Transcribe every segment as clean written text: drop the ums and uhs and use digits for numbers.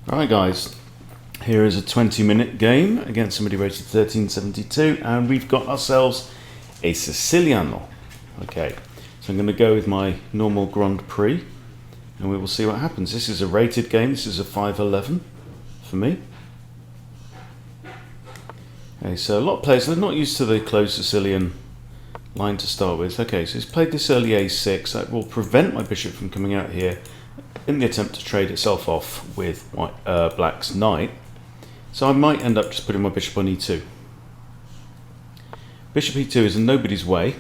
Right guys, here is a 20-minute game against somebody rated 1372 and we've got ourselves a Siciliano. Okay, so I'm going to go with my normal Grand Prix and we will see what happens. This is a rated game, this is a 511 for me. Okay, so a lot of players are not used to the closed Sicilian line to start with. Okay, so he's played this early a6, that will prevent my bishop from coming out here in the attempt to trade itself off with white, black's knight. So I might end up just putting my bishop on e2. Bishop e2 is in nobody's way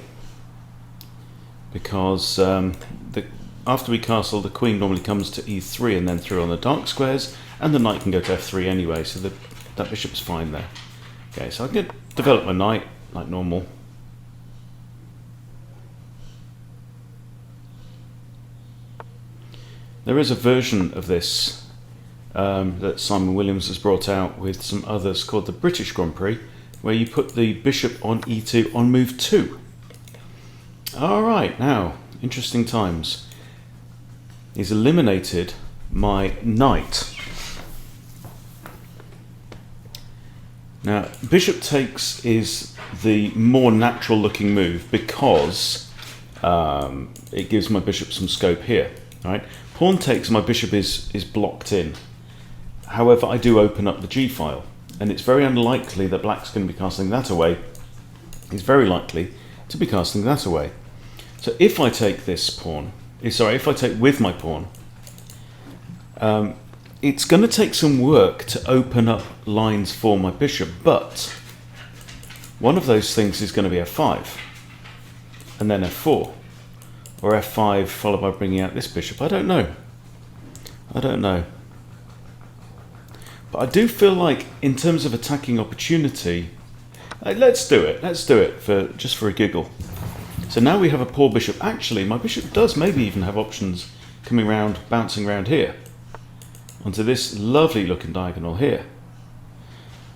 because after we castle, the queen normally comes to e3 and then through on the dark squares, and the knight can go to f3 anyway, so that bishop's fine there. Okay, so I can develop my knight like normal. There is a version of this that Simon Williams has brought out with some others called the British Grand Prix, where you put the bishop on e2 on move 2. Alright, now, interesting times. He's eliminated my knight. Now, bishop takes is the more natural looking move because it gives my bishop some scope here. Right? Pawn takes, my bishop is blocked in. However, I do open up the g-file, and it's very unlikely that black's going to be casting that away. He's very likely to be casting that away. So if I take this pawn, if I take with my pawn, it's going to take some work to open up lines for my bishop, but one of those things is going to be f5, and then f4. Or f5 followed by bringing out this bishop. I don't know. But I do feel like in terms of attacking opportunity, let's do it just for a giggle. So now we have a poor bishop. Actually, my bishop does maybe even have options coming around, bouncing around here onto this lovely looking diagonal here.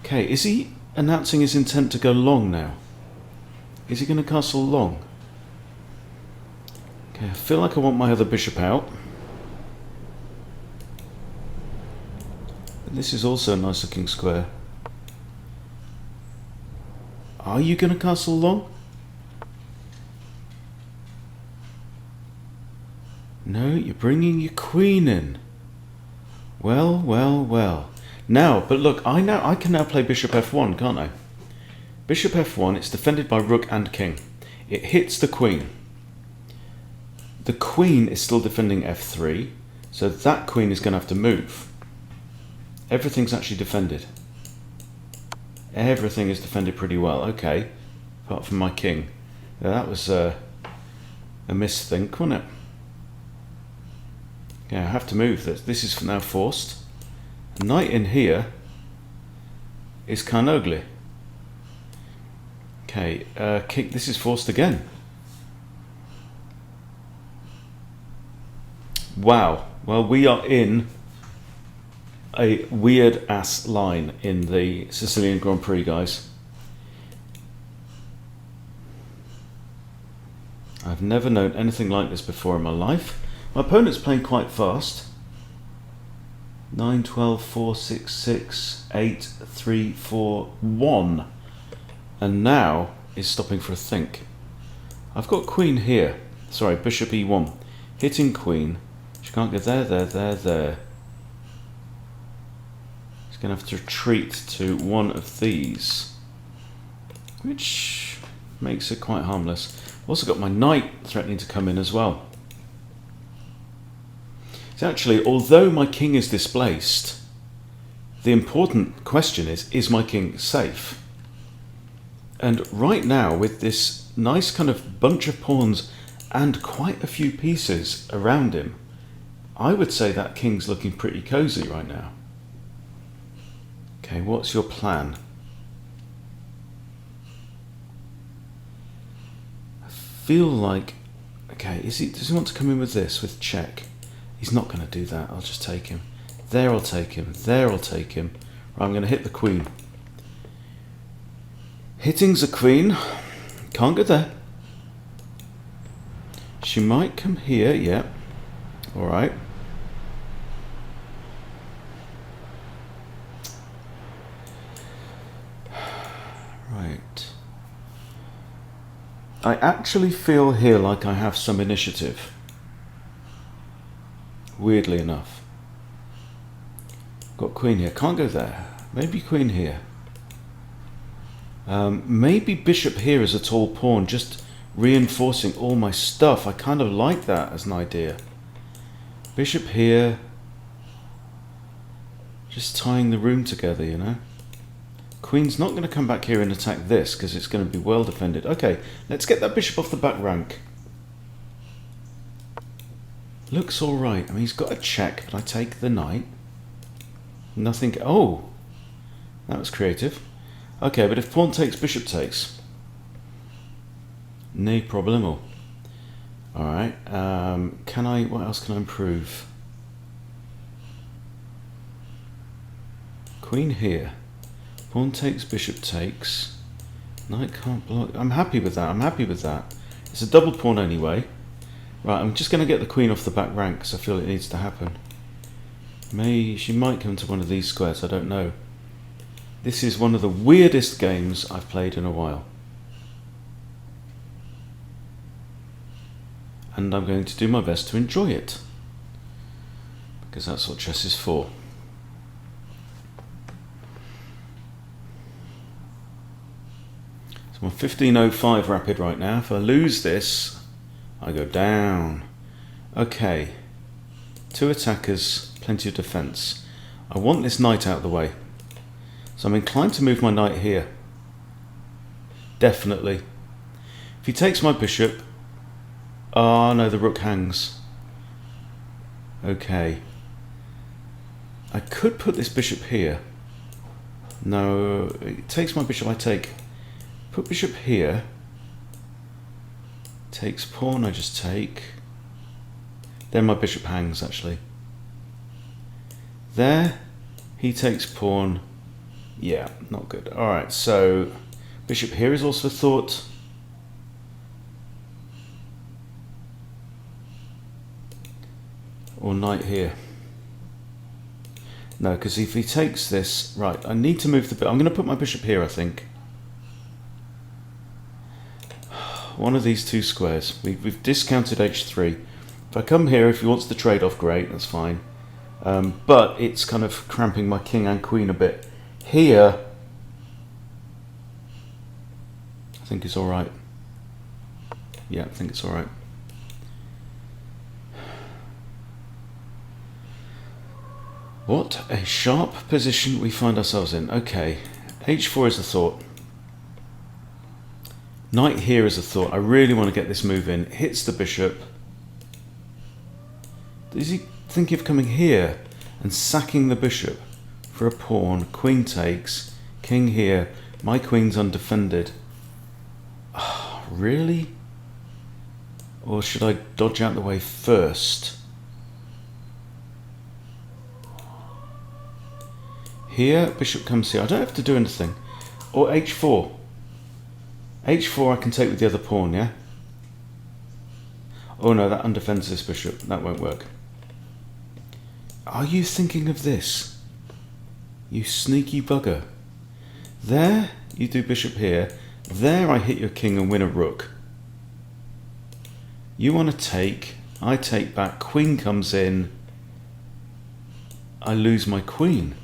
Okay, is he announcing his intent to go long now? Is he going to castle long? I feel like I want my other bishop out. But this is also a nice looking square. Are you going to castle long? No, you're bringing your queen in. Well. Now, but look, I can now play bishop f1, can't I? Bishop f1, it's defended by rook and king. It hits the queen. The queen is still defending f3, so that queen is going to have to move. Everything's actually defended. Everything is defended pretty well. Okay, apart from my king. Now, that was a misthink, wasn't it? Yeah, I have to move. This is now forced. Knight in here is kind of ugly. Okay, this is forced again. Wow, well, we are in a weird ass line in the Sicilian Grand Prix, guys. I've never known anything like this before in my life. My opponent's playing quite fast. 9, 12, 4, 6, 6, 8, 3, 4, 1. And now is stopping for a think. I've got queen here. Sorry, bishop e1. Hitting queen. She can't get there. She's going to have to retreat to one of these, which makes it quite harmless. I've also got my knight threatening to come in as well. So actually, although my king is displaced, the important question is my king safe? And right now, with this nice kind of bunch of pawns and quite a few pieces around him, I would say that king's looking pretty cozy right now. Okay, what's your plan? I feel like, okay, does he want to come in with this, with check? He's not going to do that. I'll just take him. There, I'll take him. There, I'll take him. Right, I'm going to hit the queen. Hitting's a queen. Can't go there. She might come here, yeah. Alright. I actually feel here like I have some initiative. Weirdly enough. Got queen here. Can't go there. Maybe queen here. Maybe bishop here is a tall pawn, just reinforcing all my stuff. I kind of like that as an idea. Bishop here. Just tying the room together, you know. Queen's not going to come back here and attack this because it's going to be well defended. Okay, let's get that bishop off the back rank. Looks all right. I mean, he's got a check, but I take the knight. Nothing. Oh, that was creative. Okay, but if pawn takes, bishop takes. No problemo. All right. Can I? What else can I improve? Queen here. Pawn takes, bishop takes. Knight can't block. I'm happy with that. I'm happy with that. It's a double pawn anyway. Right, I'm just going to get the queen off the back rank because I feel it needs to happen. She might come to one of these squares, I don't know. This is one of the weirdest games I've played in a while. And I'm going to do my best to enjoy it. Because that's what chess is for. So I'm 1505 rapid right now. If I lose this, I go down. Okay. 2 attackers, plenty of defense. I want this knight out of the way. So I'm inclined to move my knight here. Definitely. If he takes my bishop... Oh no, the rook hangs. Okay. I could put this bishop here. No, it takes my bishop, I take. Put bishop here. Takes pawn, I just take. Then my bishop hangs, actually. There, he takes pawn. Yeah, not good. Alright, so bishop here is also thought. Or knight here. No, because if he takes this... Right, I need to move the... I'm going to put my bishop here, I think. One of these two squares. We've discounted h3. If I come here, if he wants the trade-off, great, that's fine. But it's kind of cramping my king and queen a bit. Here, I think it's alright. Yeah, I think it's alright. What a sharp position we find ourselves in. Okay, h4 is the thought. Knight here is a thought. I really want to get this move in. Hits the bishop. Is he thinking of coming here and sacking the bishop for a pawn? Queen takes. King here. My queen's undefended. Oh, really? Or should I dodge out the way first? Here, bishop comes here. I don't have to do anything. Or h4. h4 I can take with the other pawn, yeah? Oh no, that undefends this bishop. That won't work. Are you thinking of this? You sneaky bugger. There, you do bishop here. There I hit your king and win a rook. You want to take, I take back, queen comes in. I lose my queen.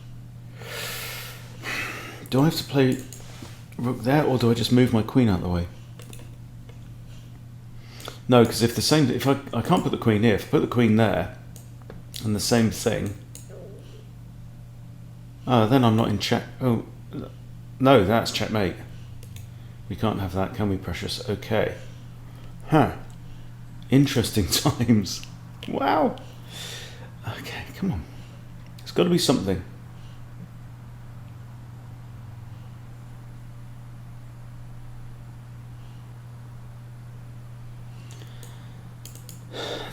Do I have to play rook there, or do I just move my queen out of the way? No, because if I can't put the queen here. If I put the queen there, and the same thing, then I'm not in check. Oh, no, that's checkmate. We can't have that, can we, precious? Okay. Huh. Interesting times. Wow. Okay, come on. There's got to be something.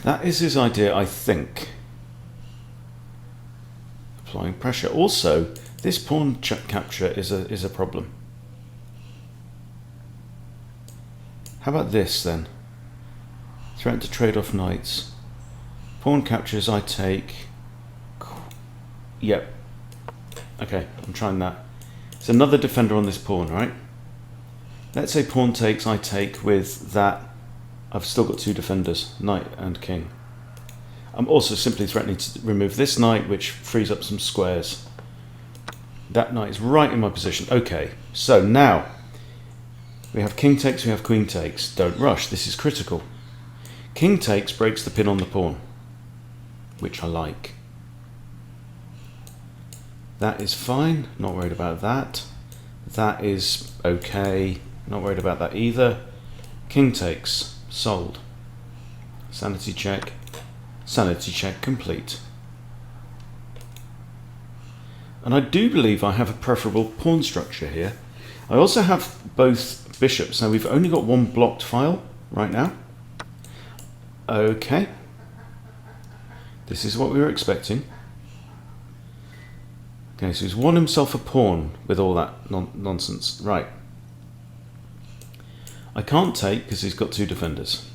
That is his idea, I think. Applying pressure. Also, this pawn capture is a problem. How about this then? Threaten to trade off knights. Pawn captures, I take. Yep. Okay, I'm trying that. It's another defender on this pawn, right? Let's say pawn takes, I take with that. I've still got two defenders, knight and king. I'm also simply threatening to remove this knight, which frees up some squares. That knight is right in my position. Okay, so now we have king takes, we have queen takes. Don't rush, this is critical. King takes breaks the pin on the pawn, which I like. That is fine, not worried about that. That is okay, not worried about that either. King takes, sold. Sanity check complete. And I do believe I have a preferable pawn structure here. I also have both bishops. Now we've only got one blocked file right now. Okay. This is what we were expecting. Okay, so he's won himself a pawn with all that nonsense. Right. I can't take because he's got two defenders.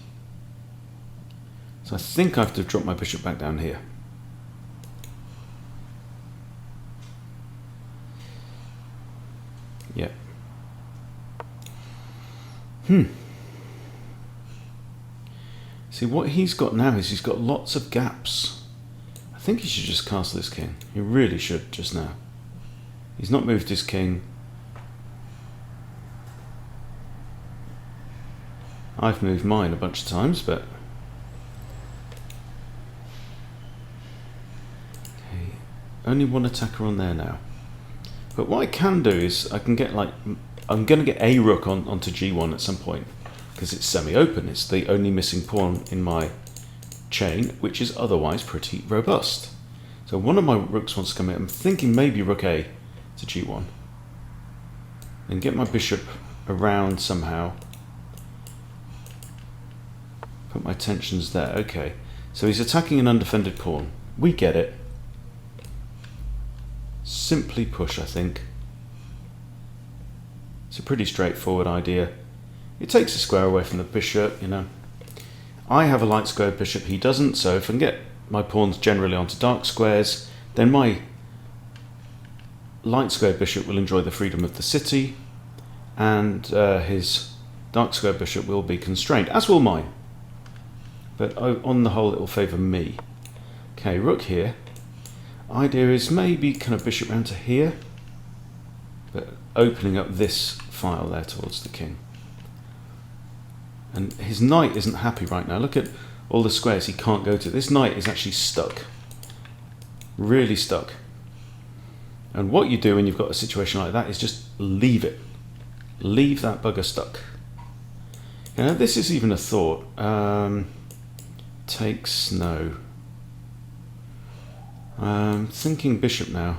So I think I have to drop my bishop back down here. Yeah. See, what he's got now is he's got lots of gaps. I think he should just castle this king. He really should just now. He's not moved his king. I've moved mine a bunch of times, but... Okay, only one attacker on there now. But what I can do is I can get like... I'm going to get a rook onto g1 at some point, because it's semi-open. It's the only missing pawn in my chain, which is otherwise pretty robust. So one of my rooks wants to come in. I'm thinking maybe rook a to g1. And get my bishop around somehow. Put my tensions there. Okay. So he's attacking an undefended pawn. We get it. Simply push, I think. It's a pretty straightforward idea. It takes a square away from the bishop, you know. I have a light square bishop, he doesn't, so if I can get my pawns generally onto dark squares, then my light square bishop will enjoy the freedom of the city, and his dark square bishop will be constrained, as will mine. But on the whole, it will favour me. Okay, rook here. Idea is maybe kind of bishop round to here, but opening up this file there towards the king. And his knight isn't happy right now. Look at all the squares he can't go to. This knight is actually stuck. Really stuck. And what you do when you've got a situation like that is just leave it. Leave that bugger stuck. You know, this is even a thought. Takes, no. Thinking bishop now.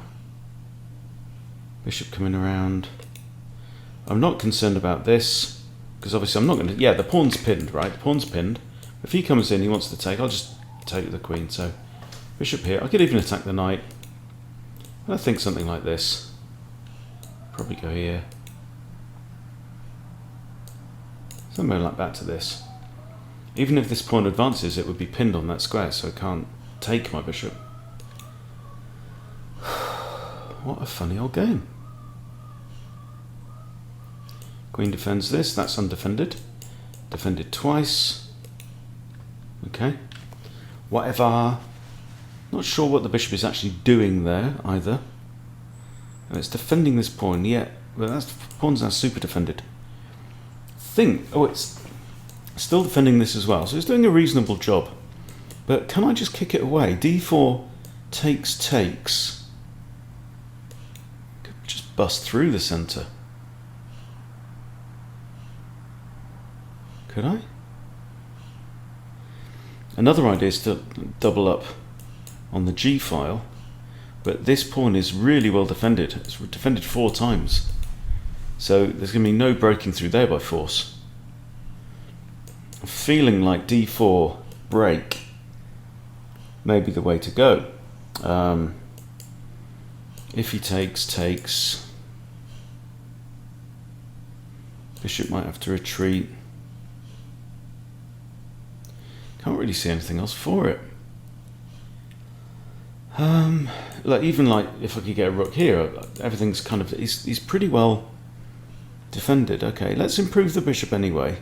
Bishop coming around. I'm not concerned about this, because obviously I'm not going to... Yeah, the pawn's pinned, right? The pawn's pinned. If he comes in, he wants to take, I'll just take the queen. So, bishop here. I could even attack the knight. I think something like this. Probably go here. Somewhere like that to this. Even if this pawn advances, it would be pinned on that square, so I can't take my bishop. What a funny old game. Queen defends this, that's undefended. Defended twice. Okay. Whatever. Not sure what the bishop is actually doing there either. And it's defending this pawn, yeah. Well, that's pawn's now super defended. It's still defending this as well, so it's doing a reasonable job. But can I just kick it away? d4 takes. Could just bust through the centre. Could I? Another idea is to double up on the g file, but this pawn is really well defended. It's defended 4 times. So there's going to be no breaking through there by force. I'm feeling like d4 break may be the way to go. If he takes. Bishop might have to retreat. Can't really see anything else for it. Like even like if I could get a rook here, everything's kind of he's pretty well Defended. Okay, let's improve the bishop anyway.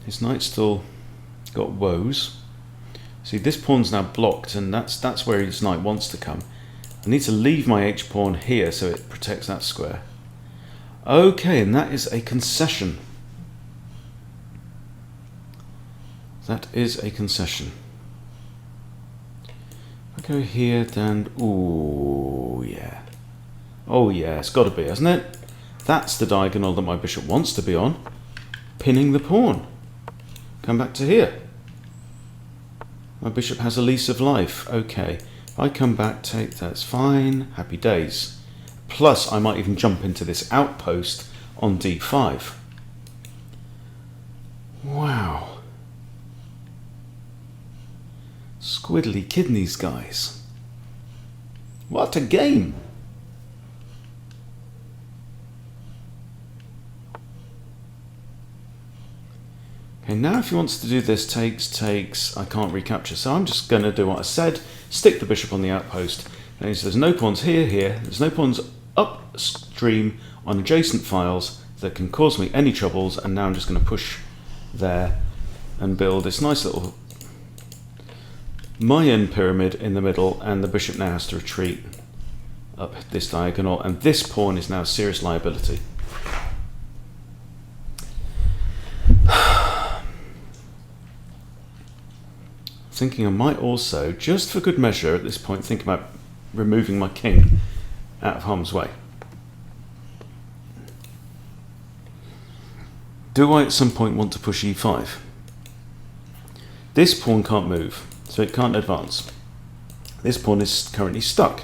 His knight's still got woes. See, this pawn's now blocked, and that's where his knight wants to come. I need to leave my h-pawn here so it protects that square. Okay, and that is a concession. That is a concession. If I go here, then... Ooh, yeah. Oh, yeah, it's got to be, hasn't it? That's the diagonal that my bishop wants to be on. Pinning the pawn. Come back to here. My bishop has a lease of life. Okay. If I come back, take that's fine. Happy days. Plus, I might even jump into this outpost on d5. Wow. Squiddly kidneys, guys. What a game. Okay, now if he wants to do this, takes, I can't recapture. So I'm just going to do what I said, stick the bishop on the outpost. And so there's no pawns here, there's no pawns upstream on adjacent files that can cause me any troubles, and now I'm just going to push there and build this nice little Mayan pyramid in the middle, and the bishop now has to retreat up this diagonal, and this pawn is now a serious liability. Thinking I might also, just for good measure at this point, think about removing my king out of harm's way. Do I at some point want to push e5? This pawn can't move, so it can't advance. This pawn is currently stuck.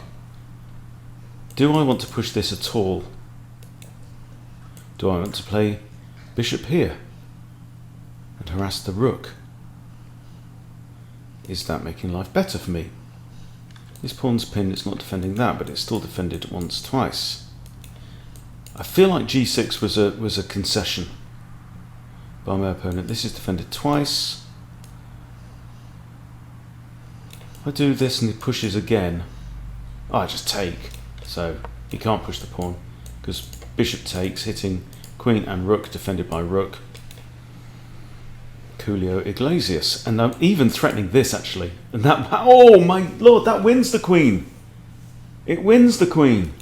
Do I want to push this at all? Do I want to play bishop here and harass the rook? Is that making life better for me? This pawn's pinned, it's not defending that, but it's still defended once, twice. I feel like g6 was a concession by my opponent. This is defended twice. I do this and he pushes again. Oh, I just take. So he can't push the pawn because bishop takes, hitting queen and rook, defended by rook. Julio Iglesias, and I'm even threatening this actually, and that, oh my lord, that wins the queen. It wins the queen.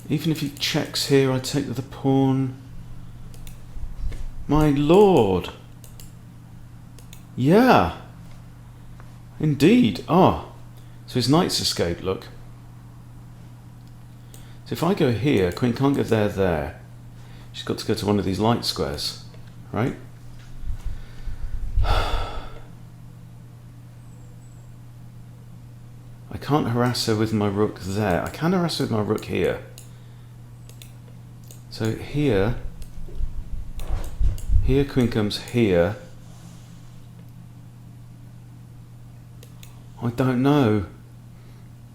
Even if he checks here, I take the pawn. My lord. Yeah, indeed. Oh, so his knight's escaped, look. So if I go here, queen can't go there. She's got to go to one of these light squares, right? I can't harass her with my rook there. I can harass her with my rook here. So here queen comes here. I don't know.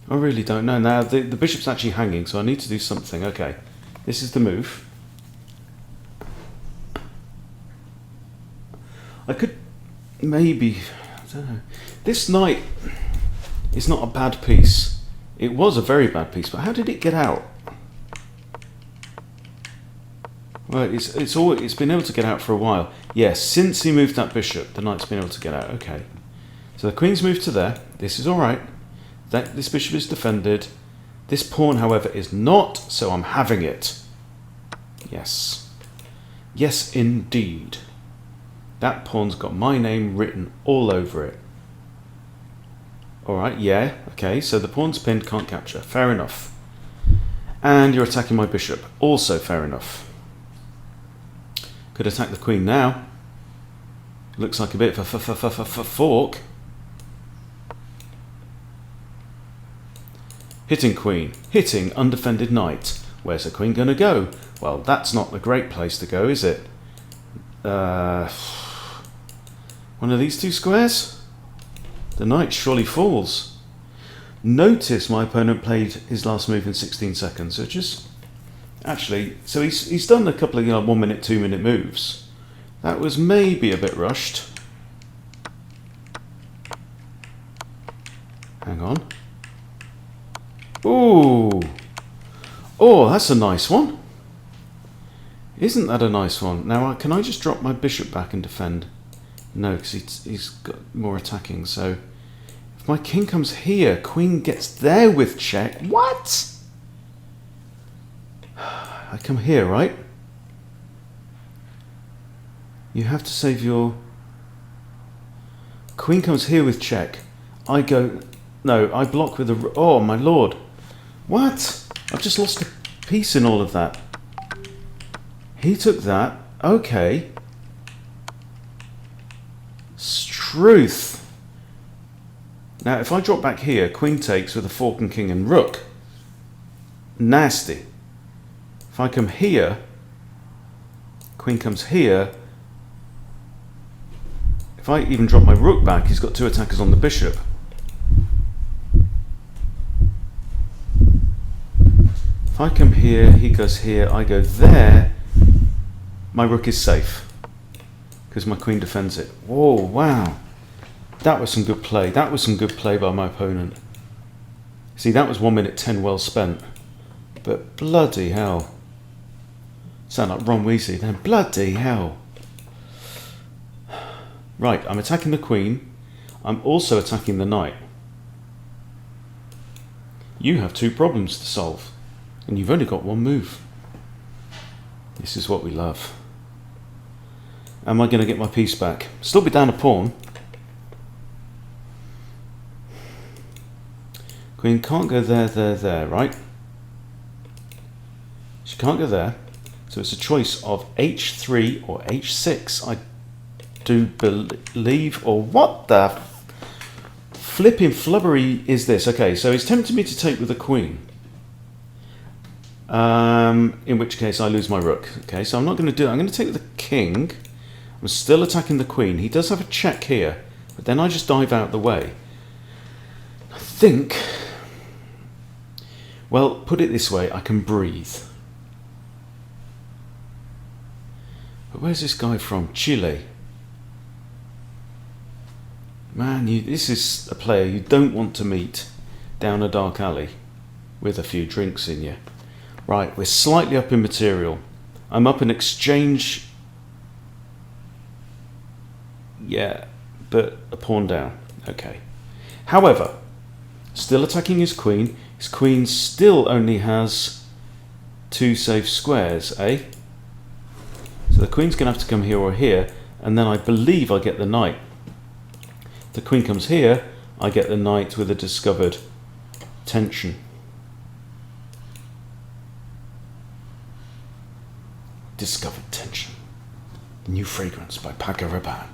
I really don't know. Now the bishop's actually hanging, so I need to do something. Okay, this is the move. I could maybe, I don't know. This knight is not a bad piece. It was a very bad piece, but how did it get out? Well, it's been able to get out for a while. Yes, since he moved that bishop, the knight's been able to get out. Okay, so the queen's moved to there. This is all right. This bishop is defended. This pawn, however, is not. So I'm having it. Yes, yes, indeed. That pawn's got my name written all over it. Alright, yeah, okay, so the pawn's pinned, can't capture. Fair enough. And you're attacking my bishop. Also fair enough. Could attack the queen now. Looks like a bit of a fork. Hitting queen. Hitting undefended knight. Where's the queen going to go? Well, that's not a great place to go, is it? One of these two squares? The knight surely falls. Notice my opponent played his last move in 16 seconds. So just actually, so he's done a couple of 1 minute, 2 minute moves. That was maybe a bit rushed. Hang on. Ooh. Oh, that's a nice one. Isn't that a nice one? Now, can I just drop my bishop back and defend? No, because he's got more attacking. So, if my king comes here, queen gets there with check. What? I come here, right? You have to save your... Queen comes here with check. I go... No, I block with a... Oh, my lord. What? I've just lost a piece in all of that. He took that. Okay. Struth. Now, if I drop back here, queen takes with a fork and king and rook. Nasty. If I come here, queen comes here. If I even drop my rook back, he's got two attackers on the bishop. If I come here, he goes here, I go there, my rook is safe because my queen defends it. Whoa, wow. That was some good play. That was some good play by my opponent. See, that was 1 minute 10 well spent. But bloody hell. Sound like Ron Weasley then. Bloody hell. Right, I'm attacking the queen. I'm also attacking the knight. You have two problems to solve. And you've only got one move. This is what we love. Am I going to get my piece back? Still be down a pawn. Queen can't go there, there, right? She can't go there. So it's a choice of h3 or h6. I do believe, or what the flipping flubbery is this? Okay, so he's tempted me to take with the queen. In which case I lose my rook. Okay, so I'm not going to do it. I'm going to take the king. I'm still attacking the queen. He does have a check here, but then I just dive out the way. I think, well, put it this way, I can breathe. But where's this guy from? Chile. Man, this is a player you don't want to meet down a dark alley with a few drinks in you. Right, we're slightly up in material. I'm up in exchange. Yeah, but a pawn down. Okay. However, still attacking his queen. His queen still only has two safe squares, eh? So the queen's going to have to come here or here, and then I believe I get the knight. The queen comes here, I get the knight with a discovered tension. Discovered tension. The new fragrance by Paco Rabanne.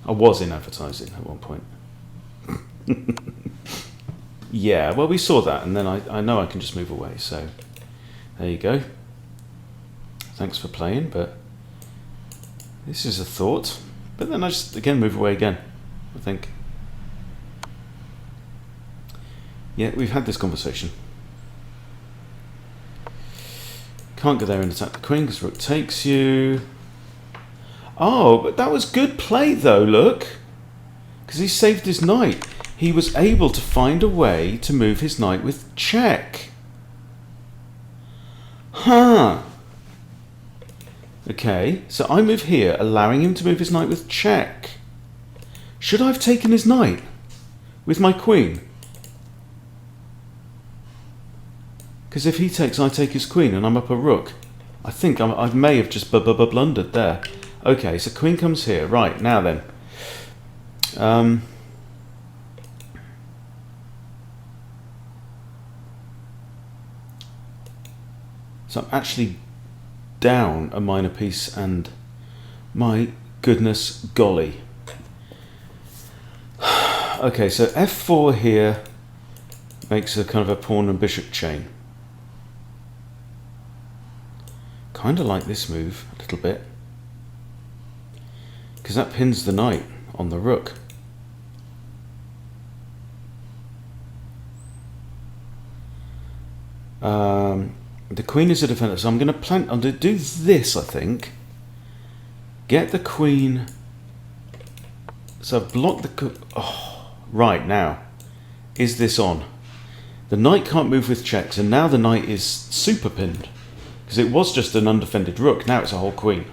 I was in advertising at one point. Yeah, well, we saw that, and then I know I can just move away, so there you go. Thanks for playing, but this is a thought. But then I just, again, move away again, I think. Yeah, we've had this conversation. Can't go there and attack the queen because rook takes you. Oh, but that was good play though, look. Because he saved his knight. He was able to find a way to move his knight with check. Huh. Okay, so I move here, allowing him to move his knight with check. Should I have taken his knight with my queen? Because if he takes, I take his queen and I'm up a rook. I think I may have just blundered there. Okay, so queen comes here. Right, now then. So I'm actually down a minor piece, and my goodness golly. Okay, so f4 here makes a kind of a pawn and bishop chain. Kind of like this move a little bit, because that pins the knight on the rook. The queen is a defender, so I'm going to do this, I think. Get the queen. So I've blocked the... Oh, right, now. Is this on? The knight can't move with checks, and now the knight is super pinned. Because it was just an undefended rook, now it's a whole queen.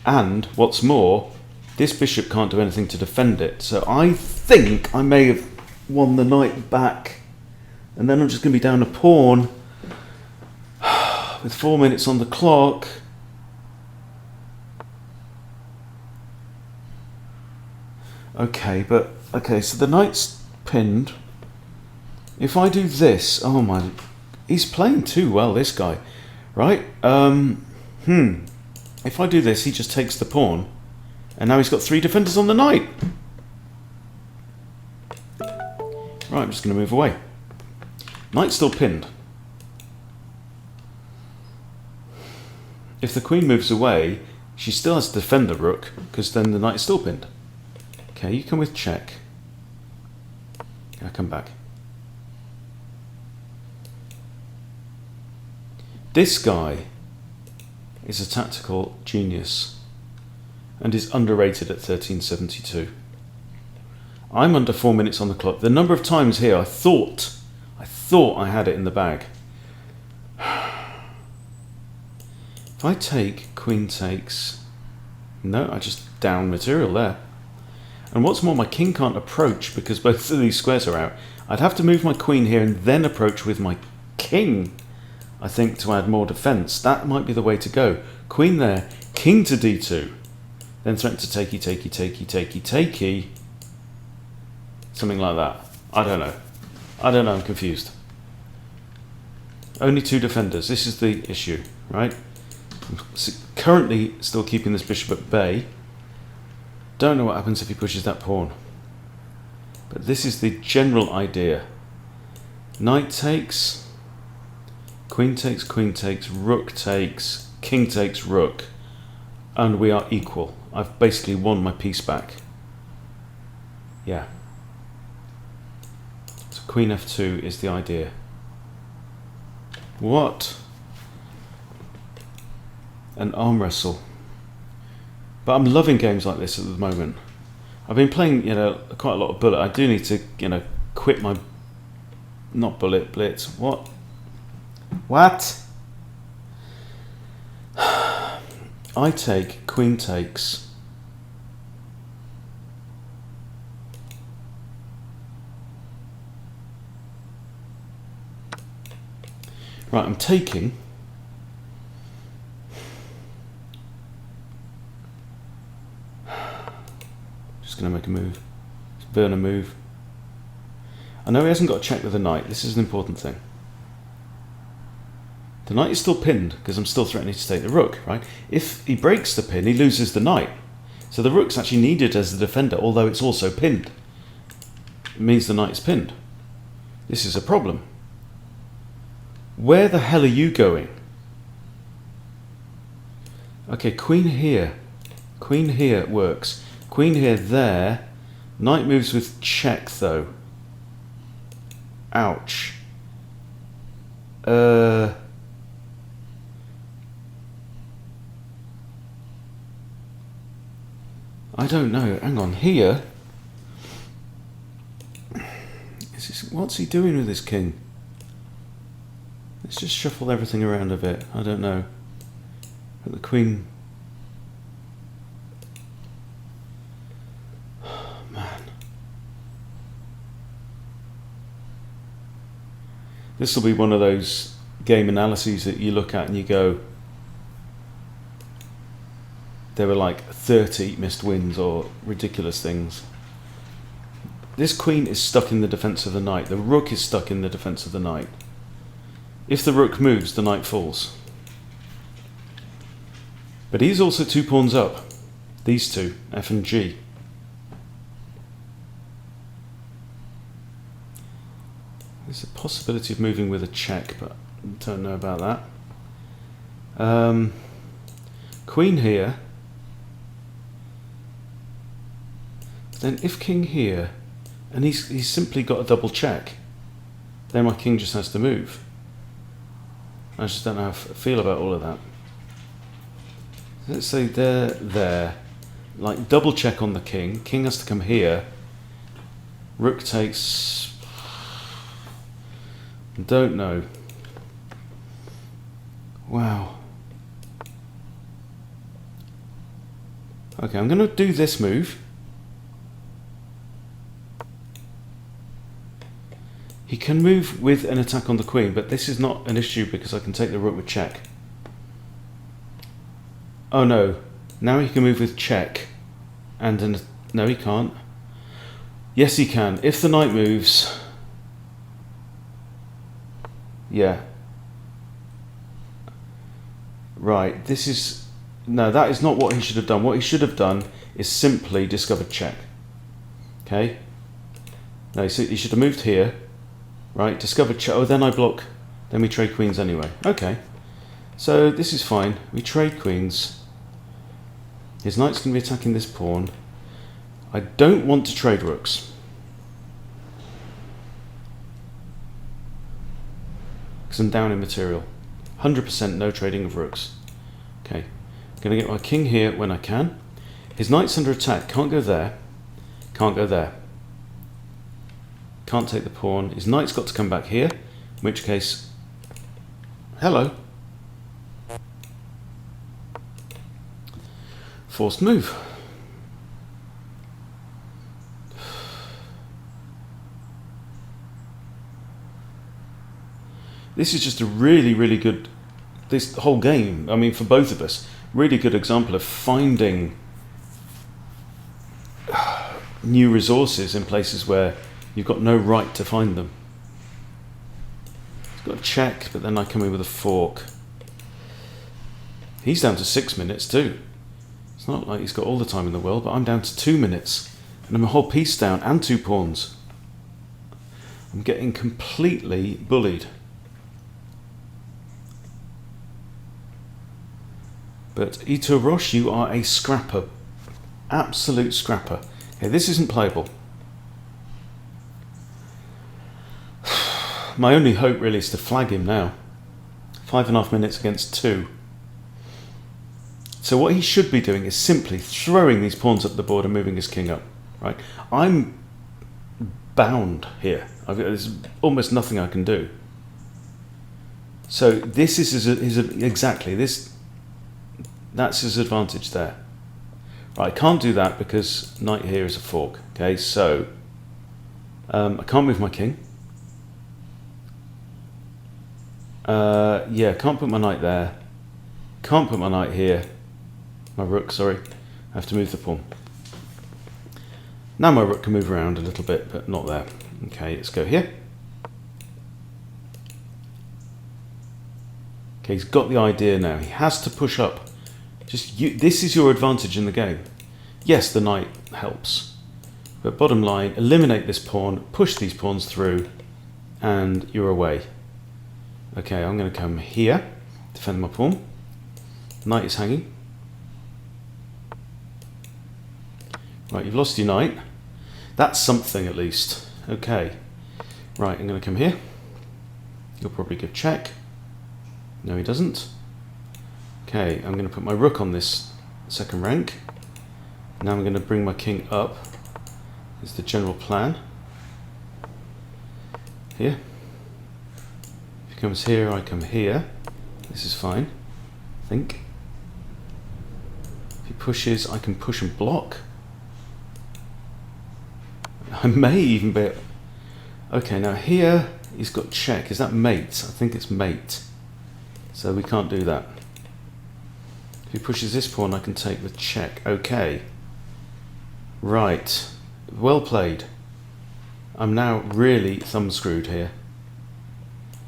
And, what's more, this bishop can't do anything to defend it. So I think I may have won the knight back. And then I'm just going to be down a pawn. With 4 minutes on the clock. Okay, so the knight's pinned. If I do this, oh my, he's playing too well, this guy, right? If I do this, he just takes the pawn, and now he's got 3 defenders on the knight. Right, I'm just going to move away. Knight's still pinned. If the queen moves away, she still has to defend the rook, because then the knight is still pinned. Okay, you come with check. I come back. This guy is a tactical genius and is underrated at 1372. I'm under 4 minutes on the clock. The number of times here I thought I had it in the bag. If I take, queen takes... No, I just down material there. And what's more, my king can't approach because both of these squares are out. I'd have to move my queen here and then approach with my king, I think, to add more defence. That might be the way to go. Queen there, king to d2. Then threaten to takey. Something like that. I don't know, I'm confused. Only 2 defenders. This is the issue, right? I'm currently still keeping this bishop at bay. Don't know what happens if he pushes that pawn. But this is the general idea. Knight takes, queen takes, rook takes, king takes, rook. And we are equal. I've basically won my piece back. Yeah. So queen f2 is the idea. What? An arm wrestle. But I'm loving games like this at the moment. I've been playing, quite a lot of bullet. I do need to, quit my... Not bullet, blitz. What? I take, queen takes. Right, I'm taking. Just going to make a move. Burn a move. I know he hasn't got a check with the knight. This is an important thing. The knight is still pinned because I'm still threatening to take the rook, right? If he breaks the pin, he loses the knight. So the rook's actually needed as the defender, although it's also pinned. It means the knight is pinned. This is a problem. Where the hell are you going? Okay, queen here. Queen here works. Queen here, there. Knight moves with check, though. Ouch. I don't know. Hang on. Here. What's he doing with his king? Let's just shuffle everything around a bit. I don't know. But the queen... Oh, man. This will be one of those game analyses that you look at and you go, there were like 30 missed wins or ridiculous things. This queen is stuck in the defence of the knight. The rook is stuck in the defence of the knight. If the rook moves, the knight falls. But he's also 2 pawns up. These two, F and G. There's a possibility of moving with a check, but I don't know about that. Queen here. Then if king here, and he's simply got a double check, then my king just has to move. I just don't know how I feel about all of that. Let's say there. Like, double check on the king. King has to come here. Rook takes... Don't know. Wow. Okay, I'm going to do this move. He can move with an attack on the queen, but this is not an issue because I can take the rook with check. Oh no, now he can move with check. And no, he can't. Yes, he can. If the knight moves... Yeah. Right, this is... No, that is not what he should have done. What he should have done is simply discovered check. Okay? No, so he should have moved here. Right, discovered check. Oh, then I block. Then we trade queens anyway. Okay. So this is fine. We trade queens. His knight's going to be attacking this pawn. I don't want to trade rooks. Because I'm down in material. 100% no trading of rooks. Okay. I'm going to get my king here when I can. His knight's under attack. Can't go there. Can't go there. Can't take the pawn. His knight's got to come back here. In which case... Hello. Forced move. This is just a really, really good, this whole game, I mean for both of us, really good example of finding new resources in places where you've got no right to find them. He's got a check, but then I come in with a fork. He's down to 6 minutes too. It's not like he's got all the time in the world, but I'm down to 2 minutes. And I'm a whole piece down and 2 pawns. I'm getting completely bullied. But Ito Roche, you are a scrapper. Absolute scrapper. Okay, this isn't playable. My only hope really is to flag him now. 5.5 minutes against 2. So what he should be doing is simply throwing these pawns up the board and moving his king up. Right? I'm bound here. There's almost nothing I can do. So this is his exactly this. That's his advantage there. Right, I can't do that because knight here is a fork. Okay, so I can't move my king. Yeah, can't put my knight there. Can't put my knight here. My rook, sorry. I have to move the pawn. Now my rook can move around a little bit, but not there. Okay, let's go here. Okay, he's got the idea now. He has to push up. This is your advantage in the game. Yes, the knight helps. But bottom line, eliminate this pawn, push these pawns through, and you're away. Okay, I'm going to come here, defend my pawn. Knight is hanging. Right, you've lost your knight. That's something at least. Okay. Right, I'm going to come here. He'll probably give check. No, he doesn't. Okay, I'm going to put my rook on this second rank. Now I'm going to bring my king up. Is the general plan. Here. If he comes here, I come here. This is fine, I think. If he pushes, I can push and block. I may even be... Okay, now here he's got check. Is that mate? I think it's mate. So we can't do that. If he pushes this pawn, I can take with check. Okay. Right. Well played. I'm now really thumb-screwed here.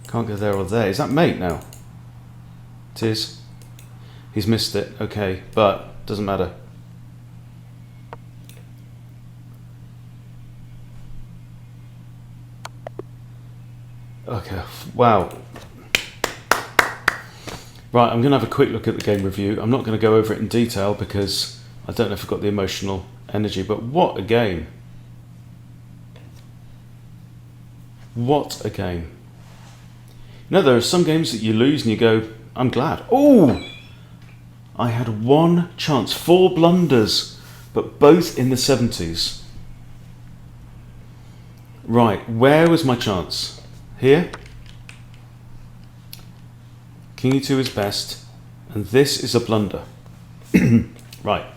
Can't go there or there. Is that mate now? It is. He's missed it. Okay, but doesn't matter. Okay, wow. Right, I'm going to have a quick look at the game review. I'm not going to go over it in detail because I don't know if I've got the emotional energy, but what a game. What a game. No, there are some games that you lose and you go, I'm glad. Oh, I had one chance, 4 blunders, but both in the 70s. Right, where was my chance? Here. King E2 is best, and this is a blunder. Right.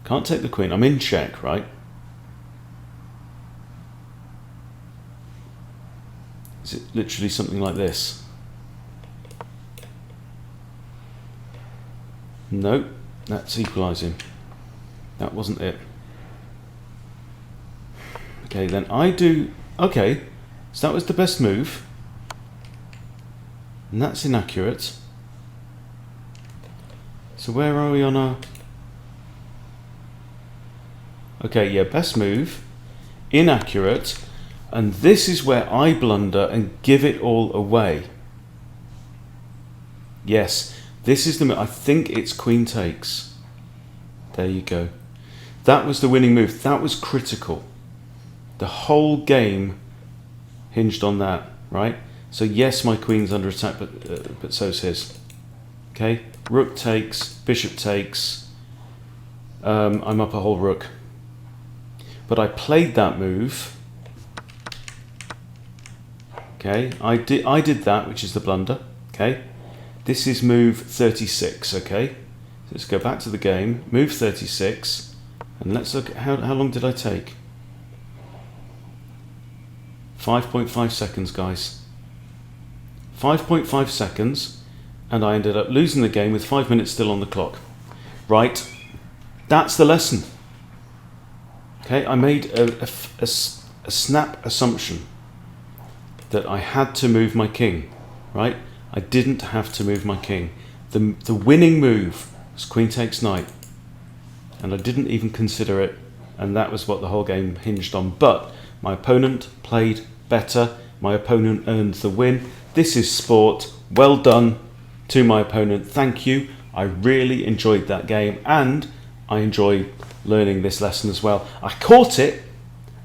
Can't take the queen. I'm in check, right? Is it literally something like this? No, that's equalising. That wasn't it. Okay, then I do... Okay, so that was the best move. And that's inaccurate. So where are we on our... Okay, yeah, best move, inaccurate, and this is where I blunder and give it all away. Yes, this is the... I think it's queen takes. There you go. That was the winning move. That was critical. The whole game hinged on that, right? So yes, my queen's under attack, but so's his. Okay, rook takes, bishop takes. I'm up a whole rook. But I played that move. Okay, I did that, which is the blunder. Okay, this is move 36. Okay, so let's go back to the game. Move 36, and let's look at how long did I take? 5.5 seconds, guys. 5.5 seconds, and I ended up losing the game with 5 minutes still on the clock. Right, that's the lesson. Okay, I made a snap assumption that I had to move my king, right? I didn't have to move my king. The winning move was queen takes knight, and I didn't even consider it, and that was what the whole game hinged on. But my opponent played better. My opponent earned the win. This is sport. Well done to my opponent. Thank you. I really enjoyed that game, and I enjoyed learning this lesson as well. I caught it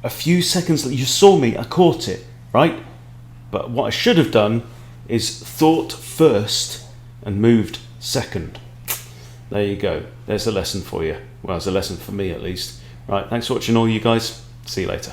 a few seconds later. You saw me, I caught it, right? But what I should have done is thought first and moved second. There you go. There's a lesson for you. Well, it's a lesson for me at least. Right, thanks for watching all you guys. See you later.